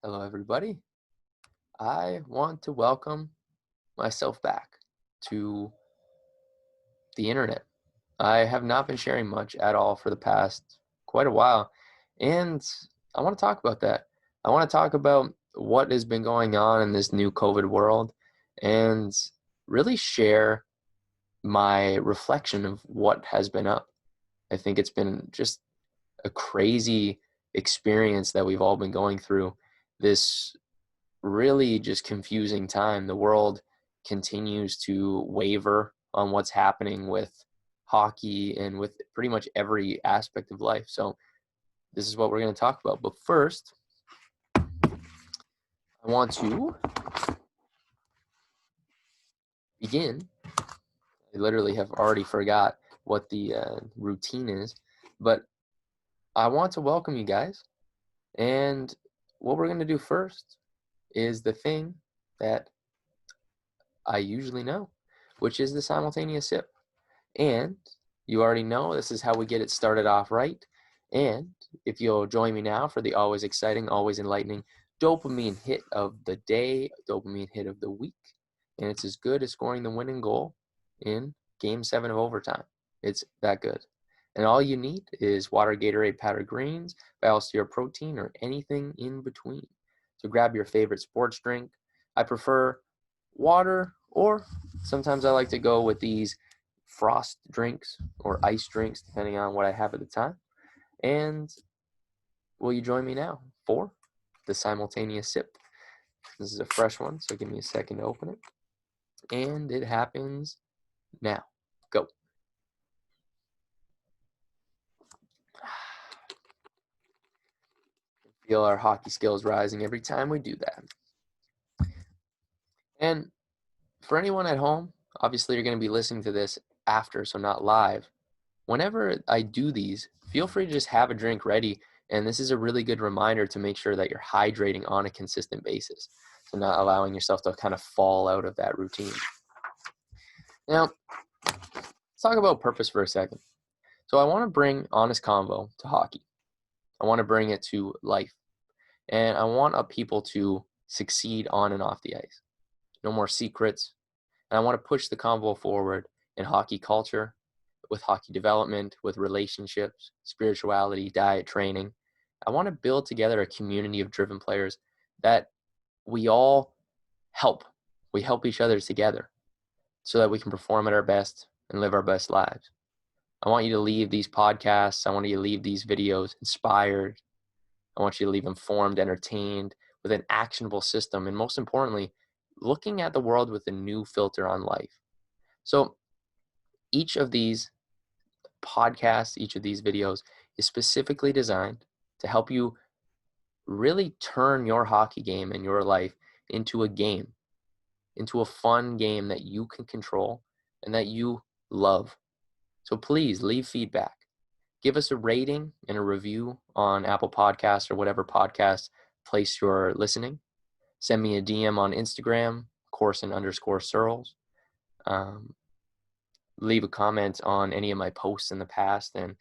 Hello, everybody. I want to welcome myself back to the internet. I have not been sharing much at all for the past quite a while, and I want to talk about that. I want to talk about what has been going on in this new COVID world and really share my reflection of what has been up. I think it's been just a crazy experience that we've all been going through. This really just confusing time. The world continues to waver on what's happening with hockey and with pretty much every aspect of life. So this is what we're going to talk about. But first, I want to begin. I literally have already forgot what the routine is, but I want to welcome you guys. And what we're going to do first is the thing that I usually know, which is the simultaneous sip. And you already know this is how we get it started off right. And if you'll join me now for the always exciting, always enlightening dopamine hit of the day, dopamine hit of the week. And it's as good as scoring the winning goal in Game 7 of overtime. It's that good. And all you need is water, Gatorade, powdered greens, Biosphere protein, or anything in between. So grab your favorite sports drink. I prefer water, or sometimes I like to go with these frost drinks or ice drinks, depending on what I have at the time. And will you join me now for the simultaneous sip? This is a fresh one, so give me a second to open it. And it happens now. Go. Feel our hockey skills rising every time we do that. And for anyone at home, obviously you're going to be listening to this after, so not live. Whenever I do these, feel free to just have a drink ready. And this is a really good reminder to make sure that you're hydrating on a consistent basis. So not allowing yourself to kind of fall out of that routine. Now, let's talk about purpose for a second. So I want to bring honest convo to hockey. I want to bring it to life. And I want people to succeed on and off the ice. No more secrets. And I want to push the convo forward in hockey culture, with hockey development, with relationships, spirituality, diet, training. I want to build together a community of driven players that we all help. We help each other together so that we can perform at our best and live our best lives. I want you to leave these podcasts. I want you to leave these videos inspired. I want you to leave informed, entertained, with an actionable system, and most importantly, looking at the world with a new filter on life. So each of these podcasts, each of these videos is specifically designed to help you really turn your hockey game and your life into a game, into a fun game that you can control and that you love. So please leave feedback. Give us a rating and a review on Apple Podcasts or whatever podcast place you're listening. Send me a DM on Instagram, Corson_Searles. Leave a comment on any of my posts in the past, and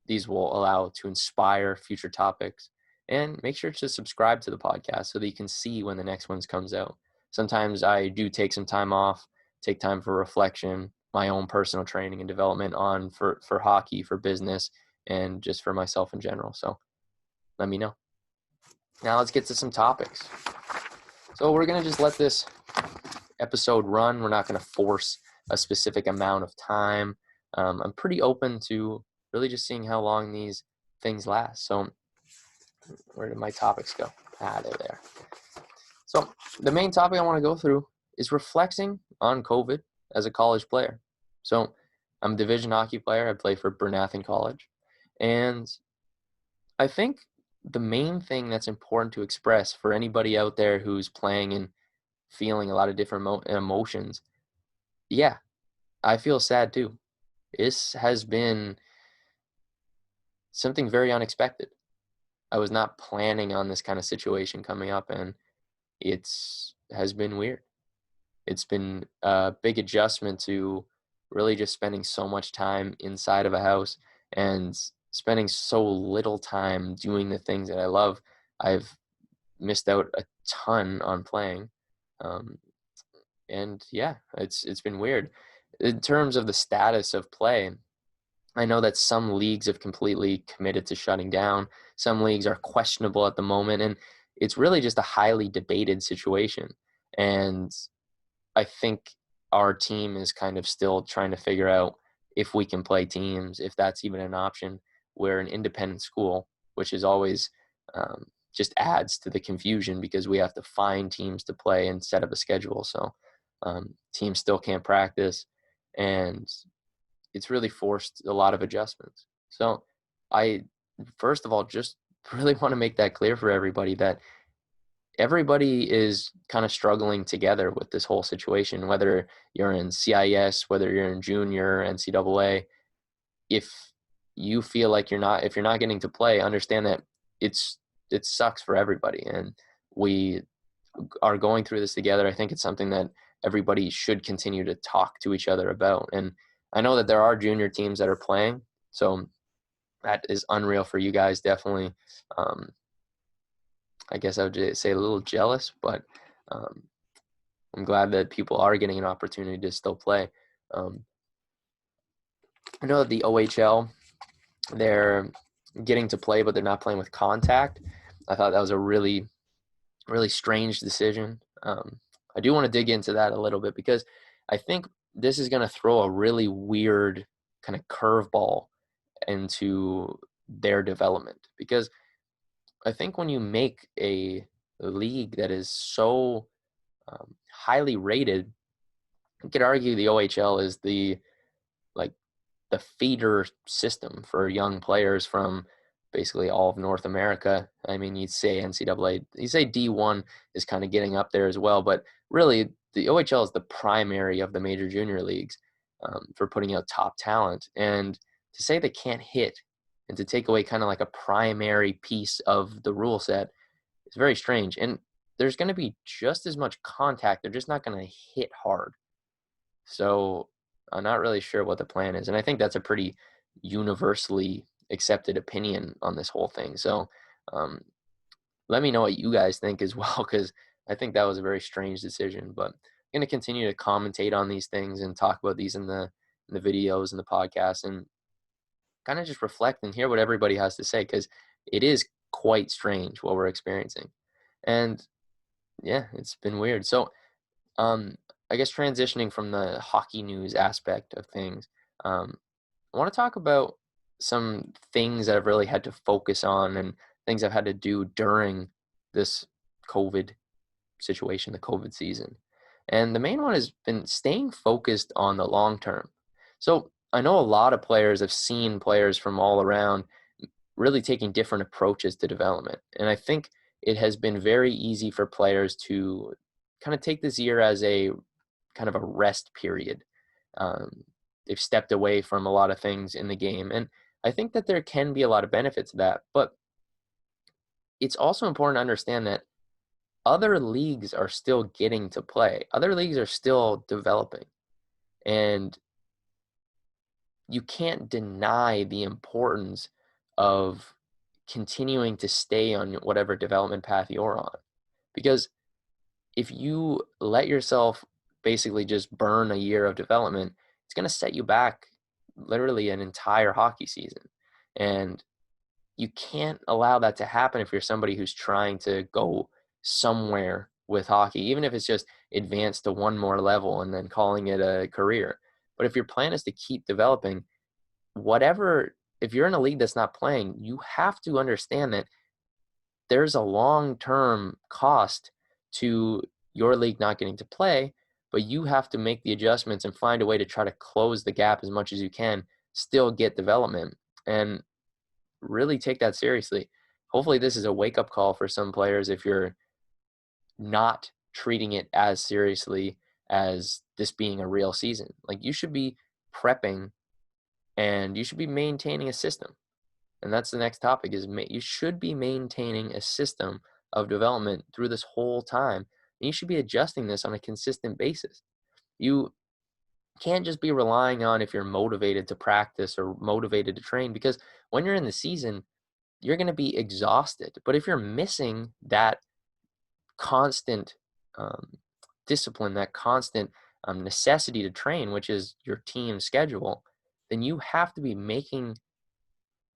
these will allow to inspire future topics. And make sure to subscribe to the podcast so that you can see when the next one comes out. Sometimes I do take some time off, take time for reflection, my own personal training and development on for hockey, for business, and just for myself in general. So let me know. Now let's get to some topics. So we're going to just let this episode run. We're not going to force a specific amount of time. I'm pretty open to really just seeing how long these things last. So where did my topics go? They're there. So the main topic I want to go through is reflecting on COVID as a college player. So I'm a division hockey player. I play for Bernathen College. And I think the main thing that's important to express for anybody out there who's playing and feeling a lot of different emotions, yeah, I feel sad too. This has been something very unexpected. I was not planning on this kind of situation coming up, and has been weird. It's been a big adjustment to really just spending so much time inside of a house and spending so little time doing the things that I love, I've missed out a ton on playing. Um, and yeah, it's been weird. In terms of the status of play, I know that some leagues have completely committed to shutting down. Some leagues are questionable at the moment, and it's really just a highly debated situation. And I think our team is kind of still trying to figure out if we can play teams, if that's even an option. We're an independent school, which is always just adds to the confusion because we have to find teams to play and set up a schedule. So teams still can't practice, and it's really forced a lot of adjustments. So I, first of all, just really want to make that clear for everybody that everybody is kind of struggling together with this whole situation, whether you're in CIS, whether you're in junior, NCAA. If you feel like if you're not getting to play, understand that it sucks for everybody. And we are going through this together. I think it's something that everybody should continue to talk to each other about. And I know that there are junior teams that are playing, so that is unreal for you guys. Definitely, I guess I would say a little jealous, but um, I'm glad that people are getting an opportunity to still play. I know that the OHL, they're getting to play, but they're not playing with contact. I thought that was a really, really strange decision. I do want to dig into that a little bit because I think this is going to throw a really weird kind of curveball into their development, because I think when you make a league that is so highly rated, you could argue the OHL is like the feeder system for young players from basically all of North America. I mean, you'd say NCAA, you say D1 is kind of getting up there as well, but really the OHL is the primary of the major junior leagues for putting out top talent. And to say they can't hit and to take away kind of like a primary piece of the rule set is very strange. And there's going to be just as much contact. They're just not going to hit hard. So I'm not really sure what the plan is. And I think that's a pretty universally accepted opinion on this whole thing. So um, let me know what you guys think as well, because I think that was a very strange decision. But I'm going to continue to commentate on these things and talk about these in the videos and the podcast, and kind of just reflect and hear what everybody has to say, because it is quite strange what we're experiencing. And yeah, it's been weird. So um, I guess transitioning from the hockey news aspect of things, I want to talk about some things that I've really had to focus on and things I've had to do during this COVID situation, the COVID season. And the main one has been staying focused on the long term. So I know a lot of players have seen players from all around really taking different approaches to development. And I think it has been very easy for players to kind of take this year as a kind of a rest period. Um, they've stepped away from a lot of things in the game. And I think that there can be a lot of benefits to that. But it's also important to understand that other leagues are still getting to play. Other leagues are still developing. And you can't deny the importance of continuing to stay on whatever development path you're on. Because if you let yourself basically just burn a year of development, it's going to set you back literally an entire hockey season. And you can't allow that to happen if you're somebody who's trying to go somewhere with hockey, even if it's just advance to one more level and then calling it a career. But if your plan is to keep developing, if you're in a league that's not playing, you have to understand that there's a long-term cost to your league not getting to play, but you have to make the adjustments and find a way to try to close the gap as much as you can, still get development, and really take that seriously. Hopefully this is a wake-up call for some players if you're not treating it as seriously as this being a real season. Like, you should be prepping and you should be maintaining a system. And that's the next topic, is you should be maintaining a system of development through this whole time. And you should be adjusting this on a consistent basis. You can't just be relying on if you're motivated to practice or motivated to train, because when you're in the season, you're going to be exhausted. But if you're missing that constant um, discipline, that constant necessity to train, which is your team schedule, then you have to be making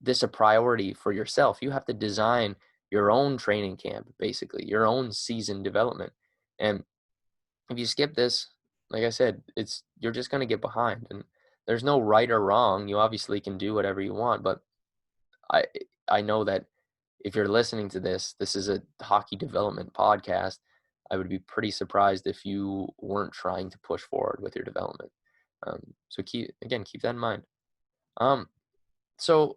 this a priority for yourself. You have to design your own training camp, basically, your own season development. And if you skip this, like I said, you're just going to get behind. And there's no right or wrong. You obviously can do whatever you want, but I I know that if you're listening to this, this is a hockey development podcast. I would be pretty surprised if you weren't trying to push forward with your development. So keep that in mind. Um, so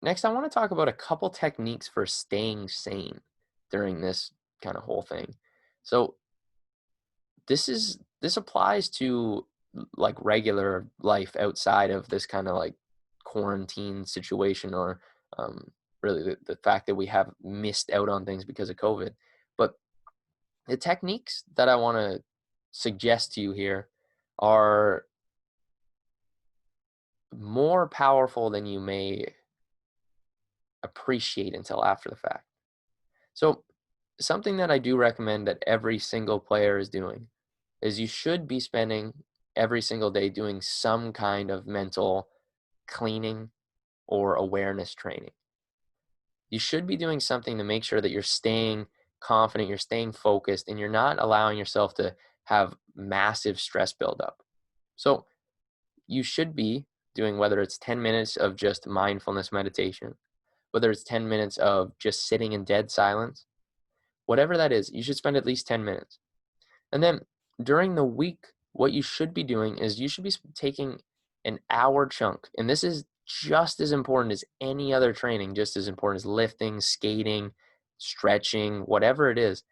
next, I want to talk about a couple techniques for staying sane during this kind of whole thing. So this applies to like regular life outside of this kind of like quarantine situation, or really the fact that we have missed out on things because of COVID. But the techniques that I want to suggest to you here are more powerful than you may appreciate until after the fact. So something that I do recommend that every single player is doing is you should be spending every single day doing some kind of mental cleaning or awareness training. You should be doing something to make sure that you're staying confident, you're staying focused, and you're not allowing yourself to have massive stress buildup. So you should be doing, whether it's 10 minutes of just mindfulness meditation, whether it's 10 minutes of just sitting in dead silence, whatever that is, you should spend at least 10 minutes. And then during the week, what you should be doing is you should be taking an hour chunk. And this is just as important as any other training, just as important as lifting, skating, stretching, whatever it is.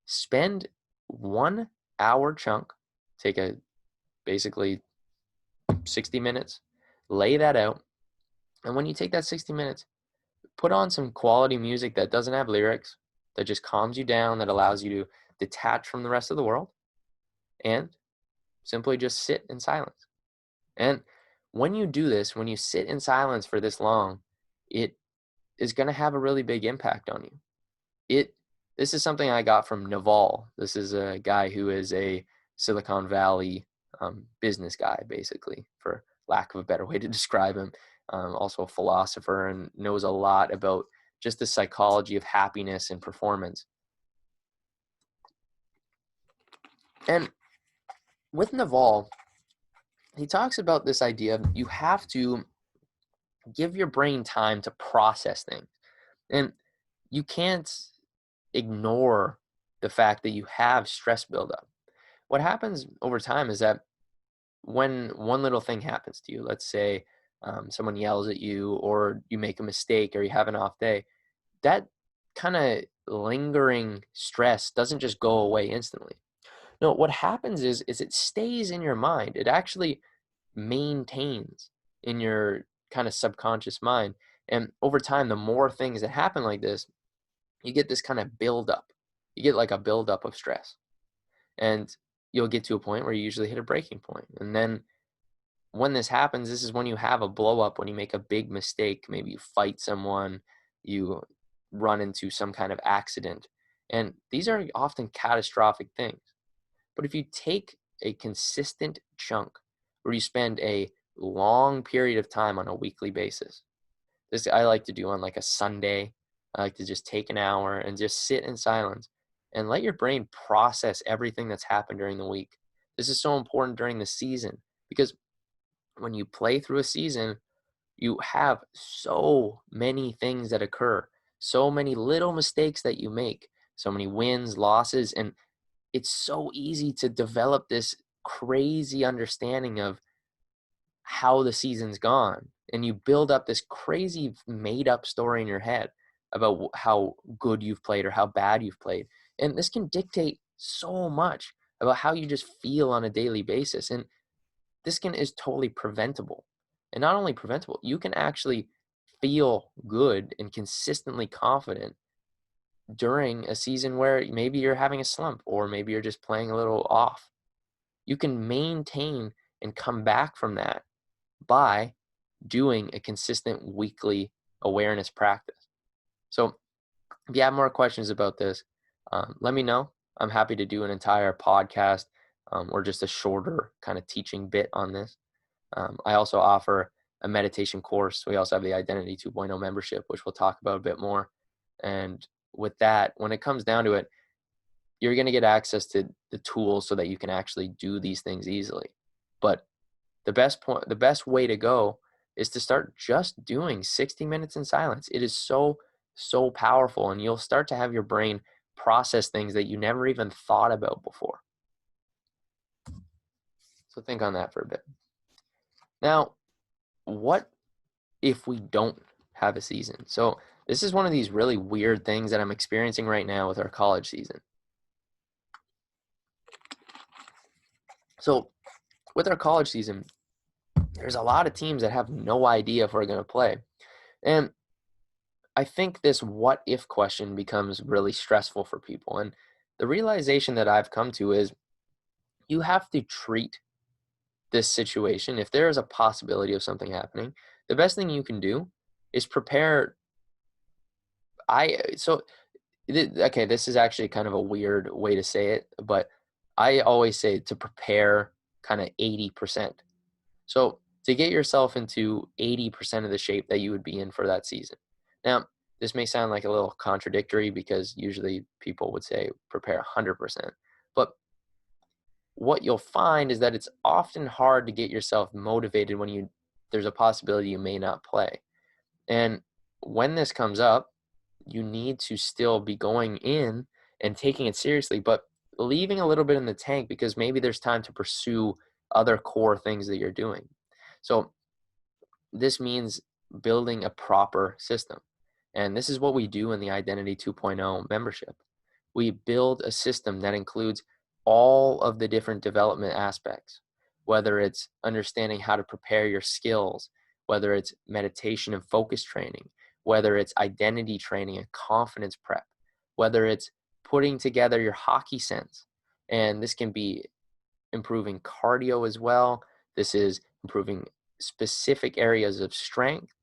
Spend 1 hour chunk, take a basically 60 minutes, lay that out. And when you take that 60 minutes, put on some quality music that doesn't have lyrics, that just calms you down, that allows you to detach from the rest of the world, and simply just sit in silence. And when you do this, when you sit in silence for this long, it is going to have a really big impact on you. This is something I got from NAHL. This is a guy who is a Silicon Valley business guy, basically, for lack of a better way to describe him. Also a philosopher, and knows a lot about just the psychology of happiness and performance. And with NAHL, he talks about this idea of you have to give your brain time to process things. And you can't ignore the fact that you have stress buildup. What happens over time is that when one little thing happens to you, let's say someone yells at you, or you make a mistake, or you have an off day, that kind of lingering stress doesn't just go away instantly. No, what happens is it stays in your mind. It actually maintains in your kind of subconscious mind. And over time, the more things that happen like this, you get this kind of buildup. You get like a buildup of stress. And you'll get to a point where you usually hit a breaking point. And then when this happens, this is when you have a blow up, when you make a big mistake. Maybe you fight someone, you run into some kind of accident. And these are often catastrophic things. But if you take a consistent chunk where you spend a long period of time on a weekly basis, this I like to do on like a Sunday. I like to just take an hour and just sit in silence and let your brain process everything that's happened during the week. This is so important during the season, because when you play through a season, you have so many things that occur, so many little mistakes that you make, so many wins, losses, and it's so easy to develop this crazy understanding of how the season's gone. And you build up this crazy made up story in your head about how good you've played or how bad you've played. And this can dictate so much about how you just feel on a daily basis. And this is totally preventable. And not only preventable, you can actually feel good and consistently confident during a season where maybe you're having a slump, or maybe you're just playing a little off. You can maintain and come back from that by doing a consistent weekly awareness practice. So if you have more questions about this, let me know. I'm happy to do an entire podcast or just a shorter kind of teaching bit on this. I also offer a meditation course. We also have the Identity 2.0 membership, which we'll talk about a bit more. And with that, when it comes down to it, you're going to get access to the tools so that you can actually do these things easily. But the best way to go is to start just doing 60 minutes in silence. It is so powerful, and you'll start to have your brain process things that you never even thought about before. So think on that for a bit. Now, what if we don't have a season? So this is one of these really weird things that I'm experiencing right now with our college season. So with our college season, there's a lot of teams that have no idea if we're going to play. And I think this what if question becomes really stressful for people. And the realization that I've come to is you have to treat this situation. If there is a possibility of something happening, the best thing you can do is prepare. Okay, this is actually kind of a weird way to say it, but I always say to prepare kind of 80%. So to get yourself into 80% of the shape that you would be in for that season. Now, this may sound like a little contradictory because usually people would say prepare 100%. But what you'll find is that it's often hard to get yourself motivated when there's a possibility you may not play. And when this comes up, you need to still be going in and taking it seriously, but leaving a little bit in the tank because maybe there's time to pursue other core things that you're doing. So this means building a proper system. And this is what we do in the Identity 2.0 membership. We build a system that includes all of the different development aspects, whether it's understanding how to prepare your skills, whether it's meditation and focus training, whether it's identity training and confidence prep, whether it's putting together your hockey sense. And this can be improving cardio as well. This is improving specific areas of strength.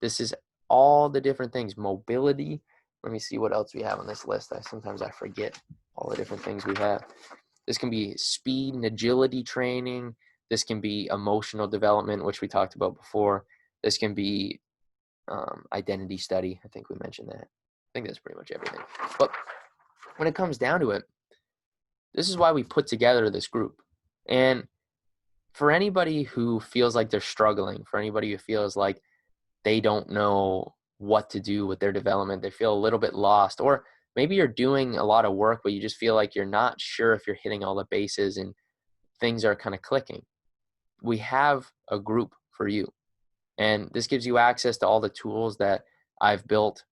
This is all the different things, mobility. Let me see what else we have on this list. Sometimes I forget all the different things we have. This can be speed and agility training. This can be emotional development, which we talked about before. This can be identity study. I think we mentioned that. I think that's pretty much everything. But when it comes down to it, this is why we put together this group. And for anybody who feels like they're struggling, for anybody who feels like they don't know what to do with their development, they feel a little bit lost, or maybe you're doing a lot of work, but you just feel like you're not sure if you're hitting all the bases and things are kind of clicking. We have a group for you. And this gives you access to all the tools that I've built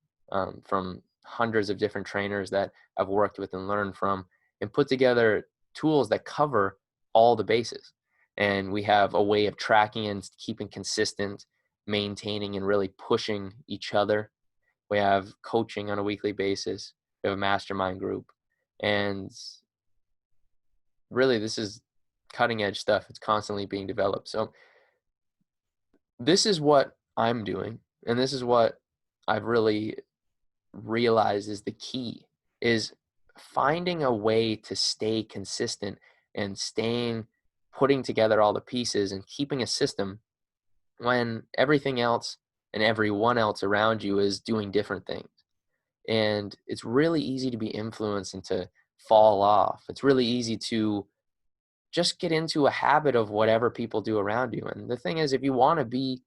from hundreds of different trainers that I've worked with and learned from, and put together tools that cover all the bases. And we have a way of tracking and keeping consistent, maintaining and really pushing each other. We have coaching on a weekly basis. We have a mastermind group. And really, this is cutting edge stuff. It's constantly being developed. So this is what I'm doing. And this is what I've really realized is the key, is finding a way to stay consistent and putting together all the pieces and keeping a system when everything else and everyone else around you is doing different things. And it's really easy to be influenced and to fall off. It's really easy to just get into a habit of whatever people do around you. And the thing is, if you want to be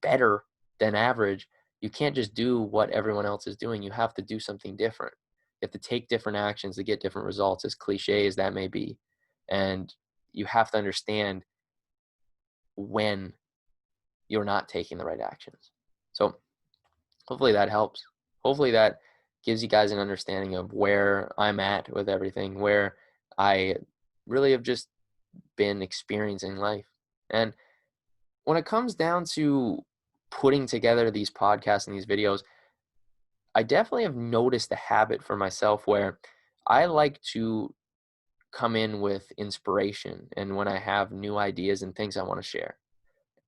better than average, you can't just do what everyone else is doing. You have to do something different. You have to take different actions to get different results, as cliche as that may be. And you have to understand when you're not taking the right actions. So hopefully that helps. Hopefully that gives you guys an understanding of where I'm at with everything, where I really have just been experiencing life. And when it comes down to putting together these podcasts and these videos, I definitely have noticed a habit for myself where I like to come in with inspiration and when I have new ideas and things I want to share.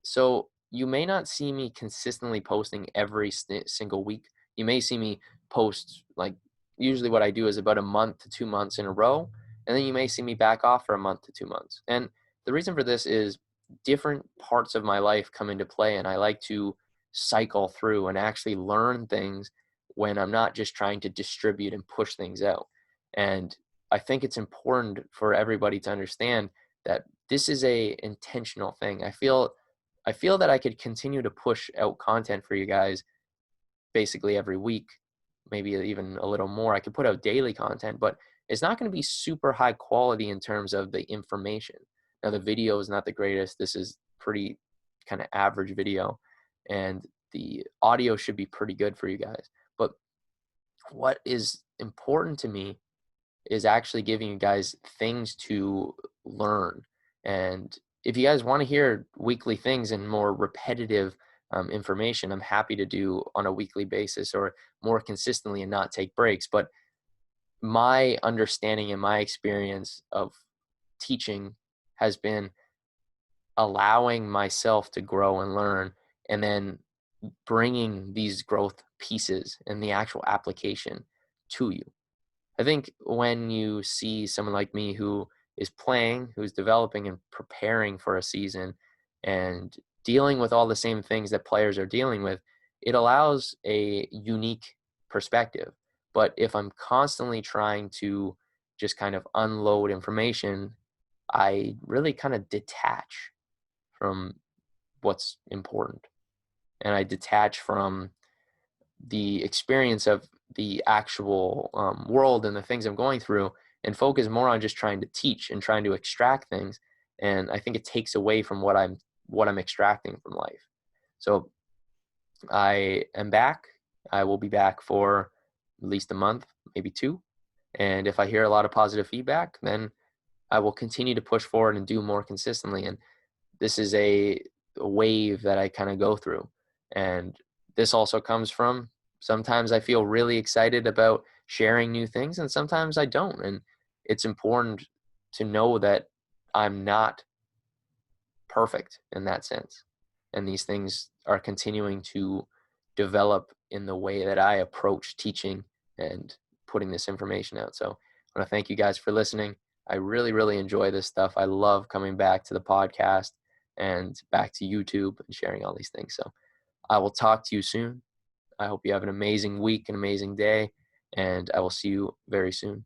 So you may not see me consistently posting every single week. You may see me post, like, usually what I do is about a month to 2 months in a row, and then you may see me back off for a month to 2 months. And the reason for this is different parts of my life come into play, and I like to cycle through and actually learn things when I'm not just trying to distribute and push things out. And I think it's important for everybody to understand that this is a intentional thing. I feel that I could continue to push out content for you guys basically every week, maybe even a little more. I could put out daily content, but it's not going to be super high quality in terms of the information. Now, the video is not the greatest. This is pretty kind of average video, and the audio should be pretty good for you guys. But what is important to me is actually giving you guys things to learn. And if you guys want to hear weekly things and more repetitive information, I'm happy to do on a weekly basis or more consistently and not take breaks. But my understanding and my experience of teaching has been allowing myself to grow and learn, and then bringing these growth pieces and the actual application to you. I think when you see someone like me who is playing, who's developing and preparing for a season and dealing with all the same things that players are dealing with, it allows a unique perspective. But if I'm constantly trying to just kind of unload information, I really kind of detach from what's important. And I detach from the experience of the actual world and the things I'm going through, and focus more on just trying to teach and trying to extract things. And I think it takes away from what I'm extracting from life. So I am back. I will be back for at least a month, maybe two. And if I hear a lot of positive feedback, then I will continue to push forward and do more consistently. And this is a wave that I kind of go through. And this also comes from, sometimes I feel really excited about sharing new things and sometimes I don't. And it's important to know that I'm not perfect in that sense. And these things are continuing to develop in the way that I approach teaching and putting this information out. So I want to thank you guys for listening. I really, really enjoy this stuff. I love coming back to the podcast and back to YouTube and sharing all these things. So I will talk to you soon. I hope you have an amazing week, an amazing day, and I will see you very soon.